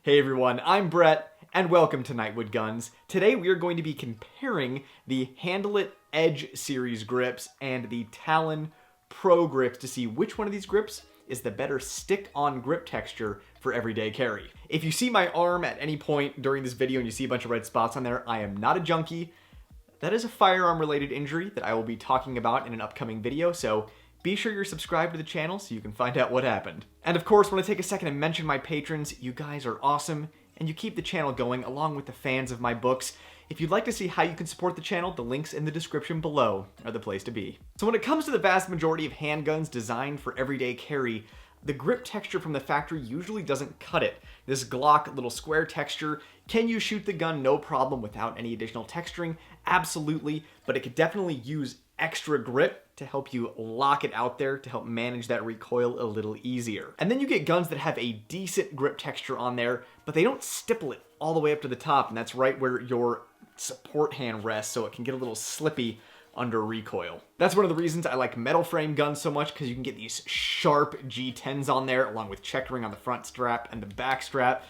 Hey everyone, I'm Brett, and welcome to Nightwood Guns. Today we are going to be comparing the Handleitgrips Edge series grips and the Talon Pro Grips to see which one of these grips is the better stick-on grip texture for everyday carry. If you see my arm at any point during this video and you see a bunch of red spots on there, I am not a junkie. That is a firearm-related injury that I will be talking about in an upcoming video, so be sure you're subscribed to the channel so you can find out what happened. And of course, I want to take a second and mention my patrons. You guys are awesome, and you keep the channel going along with the fans of my books. If you'd like to see how you can support the channel, the links in the description below are the place to be. So when it comes to the vast majority of handguns designed for everyday carry, the grip texture from the factory usually doesn't cut it. This Glock little square texture, can you shoot the gun no problem without any additional texturing? Absolutely, but it could definitely use extra grip to help you lock it out there to help manage that recoil a little easier. And then you get guns that have a decent grip texture on there, but they don't stipple it all the way up to the top, and that's right where your support hand rests, so it can get a little slippy under recoil. That's one of the reasons I like metal frame guns so much, because you can get these sharp G10s on there along with checkering on the front strap and the back strap,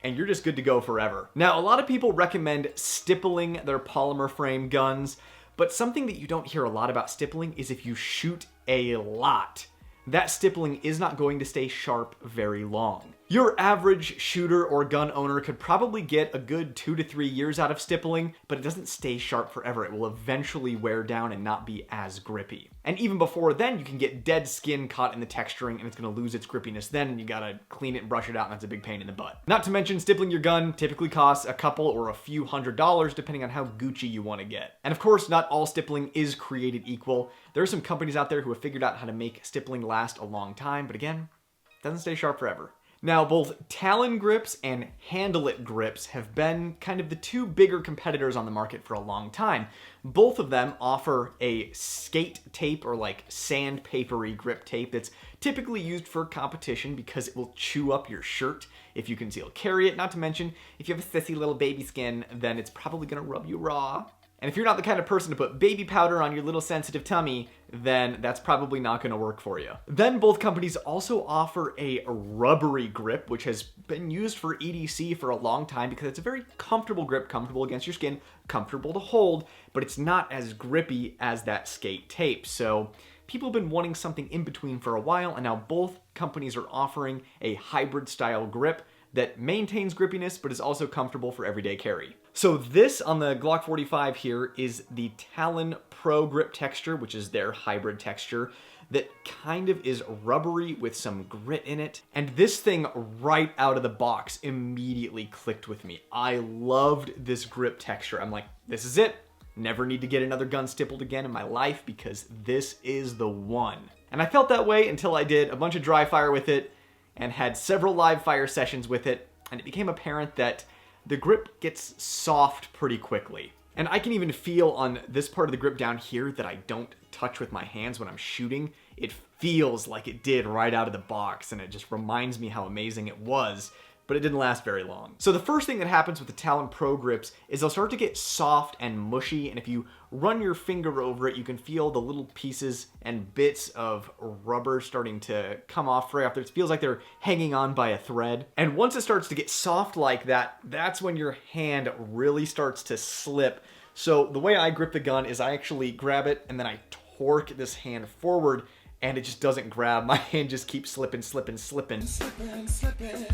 and you're just good to go forever. Now, a lot of people recommend stippling their polymer frame guns, but something that you don't hear a lot about stippling is if you shoot a lot, that stippling is not going to stay sharp very long. Your average shooter or gun owner could probably get a good 2 to 3 years out of stippling, but it doesn't stay sharp forever. It will eventually wear down and not be as grippy. And even before then, you can get dead skin caught in the texturing and it's going to lose its grippiness then, and you gotta clean it and brush it out, and that's a big pain in the butt. Not to mention, stippling your gun typically costs a couple or a few $100s depending on how Gucci you want to get. And of course, not all stippling is created equal. There are some companies out there who have figured out how to make stippling last a long time, but again, it doesn't stay sharp forever. Now, both Talon Grips and Handleitgrips have been kind of the two bigger competitors on the market for a long time. Both of them offer a skate tape or like sandpapery grip tape that's typically used for competition because it will chew up your shirt if you conceal carry it. Not to mention, if you have a sissy little baby skin, then it's probably gonna rub you raw. And if you're not the kind of person to put baby powder on your little sensitive tummy, then that's probably not going to work for you. Then both companies also offer a rubbery grip, which has been used for EDC for a long time because it's a very comfortable grip, comfortable against your skin, comfortable to hold, but it's not as grippy as that skate tape. So people have been wanting something in between for a while, and now both companies are offering a hybrid style grip that maintains grippiness but is also comfortable for everyday carry. So this on the Glock 45 here is the Talon Pro Grip texture, which is their hybrid texture that kind of is rubbery with some grit in it. And this thing right out of the box immediately clicked with me. I loved this grip texture. I'm like, this is it. Never need to get another gun stippled again in my life because this is the one. And I felt that way until I did a bunch of dry fire with it and had several live fire sessions with it, and it became apparent that the grip gets soft pretty quickly. And I can even feel on this part of the grip down here that I don't touch with my hands when I'm shooting. It feels like it did right out of the box, and it just reminds me how amazing it was, but it didn't last very long. So the first thing that happens with the Talon Pro Grips is they'll start to get soft and mushy, and if you run your finger over it, you can feel the little pieces and bits of rubber starting to come off right after. It feels like they're hanging on by a thread. And once it starts to get soft like that, that's when your hand really starts to slip. So the way I grip the gun is I actually grab it and then I torque this hand forward, and it just doesn't grab. My hand just keeps slipping, slipping, slipping. Slipping, slipping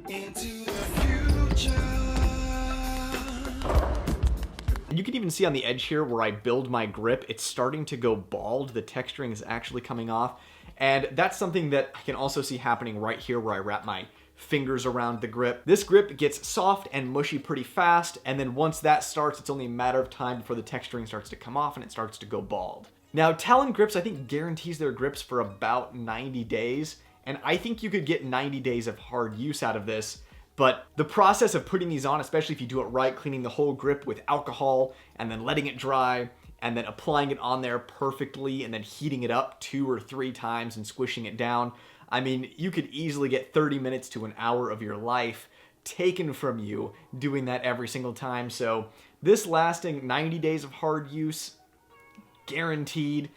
into the future. And you can even see on the edge here where I build my grip, it's starting to go bald. The texturing is actually coming off. And that's something that I can also see happening right here where I wrap my fingers around the grip. This grip gets soft and mushy pretty fast, and then once that starts, it's only a matter of time before the texturing starts to come off and it starts to go bald. Now, Talon Grips, I think, guarantees their grips for about 90 days, and I think you could get 90 days of hard use out of this. But the process of putting these on, especially if you do it right, cleaning the whole grip with alcohol and then letting it dry and then applying it on there perfectly and then heating it up 2 or 3 times and squishing it down, I mean, you could easily get 30 minutes to an hour of your life taken from you doing that every single time. So this lasting 90 days of hard use, guaranteed,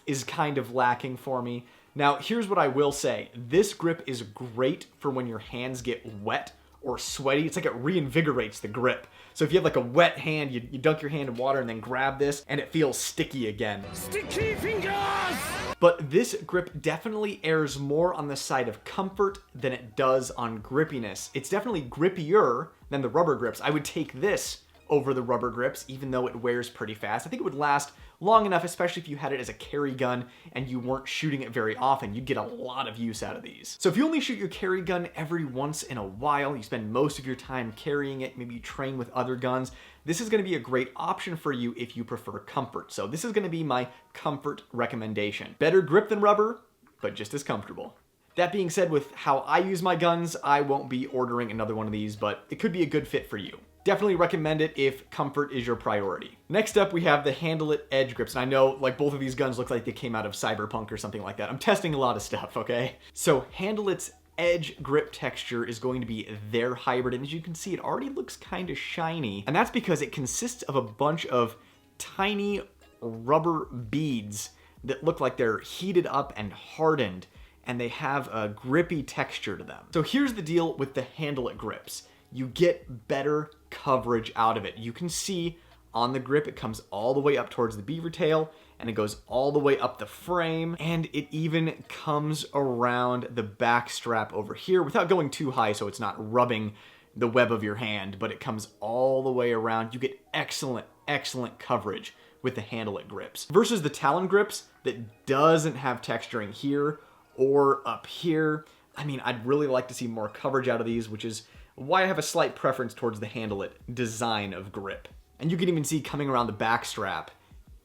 is kind of lacking for me. Now, here's what I will say. This grip is great for when your hands get wet or sweaty. It's like it reinvigorates the grip. So if you have like a wet hand, you dunk your hand in water and then grab this and it feels sticky again. Sticky fingers! But this grip definitely errs more on the side of comfort than it does on grippiness. It's definitely grippier than the rubber grips. I would take this over the rubber grips, even though it wears pretty fast. I think it would last long enough, especially if you had it as a carry gun and you weren't shooting it very often. You'd get a lot of use out of these. So if you only shoot your carry gun every once in a while, you spend most of your time carrying it, maybe you train with other guns, this is gonna be a great option for you if you prefer comfort. So this is gonna be my comfort recommendation. Better grip than rubber, but just as comfortable. That being said, with how I use my guns, I won't be ordering another one of these, but it could be a good fit for you. Definitely recommend it if comfort is your priority. Next up, we have the Handleitgrips. And I know like both of these guns look like they came out of Cyberpunk or something like that. I'm testing a lot of stuff, okay? So Handleit's edge grip texture is going to be their hybrid. And as you can see, it already looks kind of shiny. And that's because it consists of a bunch of tiny rubber beads that look like they're heated up and hardened. And they have a grippy texture to them. So here's the deal with the Handleitgrips. You get better coverage out of it. You can see on the grip, it comes all the way up towards the beaver tail and it goes all the way up the frame, and it even comes around the back strap over here without going too high so it's not rubbing the web of your hand, but it comes all the way around. You get excellent, excellent coverage with the Handleitgrips versus the Talon Grips that doesn't have texturing here or up here. I mean, I'd really like to see more coverage out of these, which is why I have a slight preference towards the Handleit design of grip. And you can even see coming around the back strap,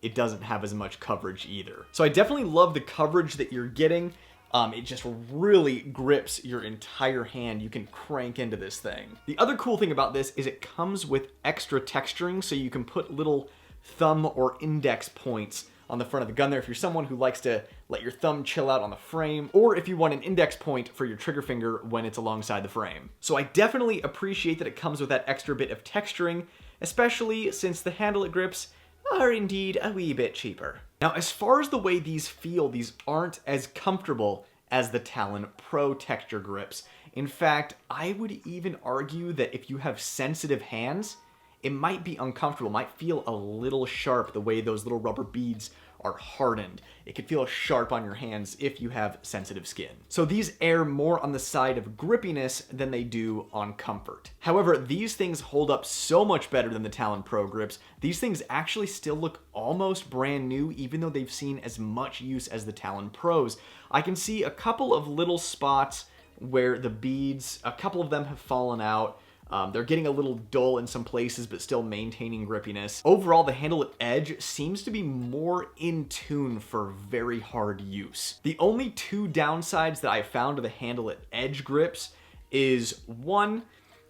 it doesn't have as much coverage either. So I definitely love the coverage that you're getting. It just really grips your entire hand. You can crank into this thing. The other cool thing about this is it comes with extra texturing, so you can put little thumb or index points on the front of the gun there if you're someone who likes to let your thumb chill out on the frame, or if you want an index point for your trigger finger when it's alongside the frame. So I definitely appreciate that it comes with that extra bit of texturing, especially since the Handleitgrips are indeed a wee bit cheaper. Now, as far as the way these feel, these aren't as comfortable as the Talon Pro texture grips. In fact, I would even argue that if you have sensitive hands, it might be uncomfortable, might feel a little sharp the way those little rubber beads are hardened. It could feel sharp on your hands if you have sensitive skin. So these err more on the side of grippiness than they do on comfort. However, these things hold up so much better than the Talon Pro Grips. These things actually still look almost brand new, even though they've seen as much use as the Talon Pros. I can see a couple of little spots where the beads, a couple of them have fallen out. They're getting a little dull in some places, but still maintaining grippiness. Overall, the Handleit Edge seems to be more in tune for very hard use. The only two downsides that I found to the Handleit Edge grips is, one,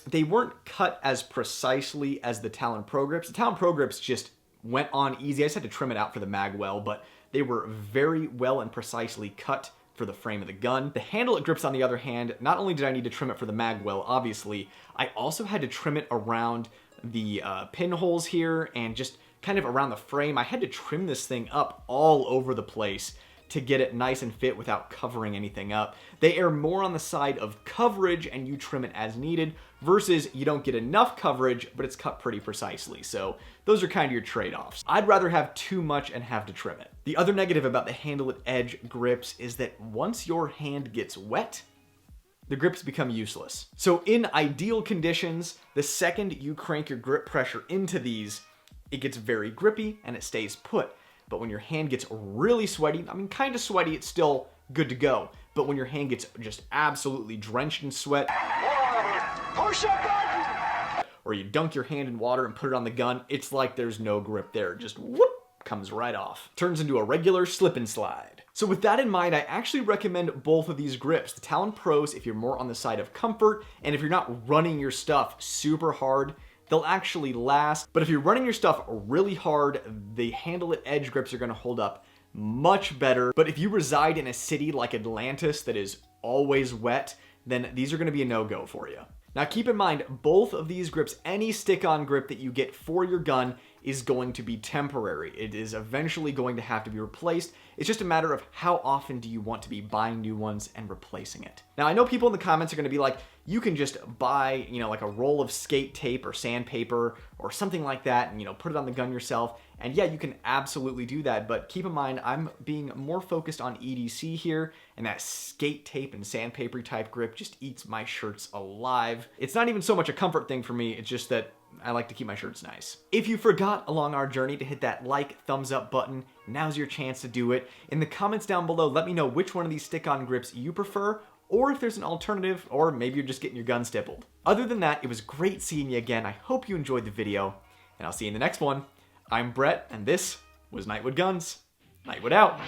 they weren't cut as precisely as the Talon Pro Grips. The Talon Pro Grips just went on easy. I just had to trim it out for the mag well, but they were very well and precisely cut for the frame of the gun. The Handleitgrips, on the other hand, not only did I need to trim it for the mag well, obviously, I also had to trim it around the pinholes here and just kind of around the frame. I had to trim this thing up all over the place to get it nice and fit without covering anything up. They err more on the side of coverage and you trim it as needed versus you don't get enough coverage, but it's cut pretty precisely. So those are kind of your trade-offs. I'd rather have too much and have to trim it. The other negative about the Handleit Edge grips is that once your hand gets wet, the grips become useless. So in ideal conditions, the second you crank your grip pressure into these, it gets very grippy and it stays put. But when your hand gets really sweaty, I mean, kind of sweaty, it's still good to go. But when your hand gets just absolutely drenched in sweat, Push a button! or you dunk your hand in water and put it on the gun, it's like there's no grip there. It just whoop, comes right off. Turns into a regular slip and slide. So with that in mind, I actually recommend both of these grips. The Talon Pros, if you're more on the side of comfort, and if you're not running your stuff super hard, they'll actually last. But if you're running your stuff really hard, the Handleit Edge grips are gonna hold up much better. But if you reside in a city like Atlantis that is always wet, then these are gonna be a no-go for you. Now keep in mind, both of these grips, any stick-on grip that you get for your gun is going to be temporary. It is eventually going to have to be replaced. It's just a matter of how often do you want to be buying new ones and replacing it. Now, I know people in the comments are going to be like, you can just buy, like a roll of skate tape or sandpaper or something like that and, put it on the gun yourself. And yeah, you can absolutely do that, but keep in mind, I'm being more focused on EDC here, and that skate tape and sandpaper type grip just eats my shirts alive. It's not even so much a comfort thing for me, it's just that I like to keep my shirts nice. If you forgot along our journey to hit that like, thumbs up button, now's your chance to do it. In the comments down below, let me know which one of these stick-on grips you prefer, or if there's an alternative, or maybe you're just getting your gun stippled. Other than that, it was great seeing you again. I hope you enjoyed the video, and I'll see you in the next one. I'm Brett, and this was Nightwood Guns. Nightwood out.